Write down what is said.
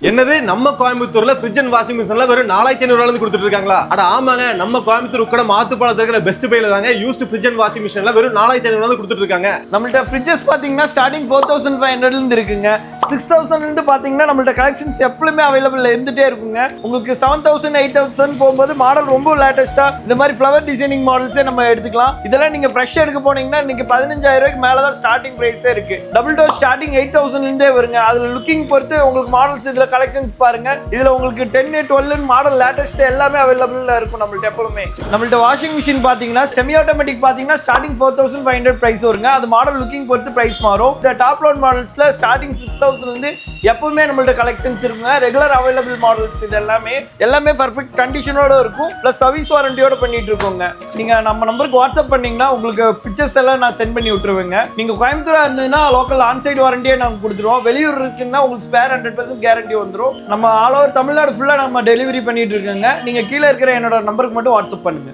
என்னது நம்ம கோயம்புத்தூர்ல ஃப்ரிட்ஜ் அண்ட் வாஷிங் மிஷின்ல வெறும் 4500 ரூபாயில கொடுத்துட்டு இருக்காங்களா? அட ஆமாங்க, நம்ம கோயம்புத்தூர் உட்கட மாத்துப்பாளத்துல இருக்கிற பெஸ்ட் பைல தாங்க யூஸ்ட் ஃப்ரிட்ஜ் அண்ட் வாஷிங் மிஷின்ல வெறும் 4500 ரூபாயில கொடுத்துட்டு இருக்காங்க. நம்மள்ட்ட ஃப்ரிட்ஜஸ் பாத்தீங்கன்னா ஸ்டார்டிங் 4500 ல இருந்து இருக்குங்க. 6000 ல இருந்து பாத்தீங்கன்னா நம்மள்ட்ட கலெக்ஷன்ஸ் எப்பவுமே அவைலபிள் இருந்துட்டே இருக்குங்க. உங்களுக்கு 7000 8000 போகும்போது மாடல் ரொம்ப லேட்டஸ்டா இந்த மாதிரி ஃப்ளவர் டிசைனிங் மாடல்ஸே நம்ம எடுத்துக்கலாம். இதெல்லாம் நீங்க ஃப்ரெஷ் எடுக்க போனீங்கன்னா இன்னைக்கு 15000 ரூபாய்க்கு மேல தான் ஸ்டார்டிங் பிரைஸே இருக்கு. டபுள் டோர் ஸ்டார்டிங் 8000 ல இருந்தே வருங்க. அதுல லுக்கிங் பொறுத்து உங்களுக்கு மாடல்ஸ் இதுல கலெக்ஷன்ஸ் பாருங்க. இதுல உங்களுக்கு 10 12 மாடல் லேட்டஸ்ட் எல்லாமே அவைலபிளா இருக்கும் நம்மள்ட்ட எப்பவுமே. நம்மள்ட்ட வாஷிங் மிஷின் பாத்தீங்கன்னா செமி ஆட்டோமேட்டிக் பாத்தீங்கன்னா ஸ்டார்டிங் 4500 பிரைஸ் வருங்க. அது மாடல் லுக்கிங் பொறுத்து பிரைஸ் மாறும். இந்த டாப் லோட் மாடல்ஸ்ல ஸ்டார்டிங் 6000 ல இருந்து எப்பவுமே நம்மள்ட்ட கலெக்ஷன்ஸ் இருக்குங்க. ரெகுலர் அவைலபிள் மாடல்ஸ் இது எல்லாமே பெர்ஃபெக்ட் கண்டிஷனோட இருக்கும். பிளஸ் சர்வீஸ் வாரண்டியோட பண்ணிட்டு இருக்கோங்க. நீங்க நம்ம நம்பருக்கு வாட்ஸ்அப் பண்ணீங்கன்னா உங்களுக்கு பிக்சர்ஸ் எல்லாம் நான் சென்ட் பண்ணி விட்டுருவேங்க. நீங்க கோயம்புத்தூரா இருந்ததுன்னா லோக்கல் ஆன்சைட் வாரண்டியே நாங்க கொடுத்துருவோம். வெளியூர் இருக்குன்னா உங்களுக்கு ஸ்பேர் 100% கேரண்டி வந்துடும். நம்ம ஆல் ஓவர் தமிழ்நாடு ஃபுல்லா நம்ம டெலிவரி பண்ணிட்டு இருக்கோங்க. நீங்க கீழே இருக்கிற என்னோட நம்பருக்கு மட்டும் வாட்ஸ்அப் பண்ணுங்க.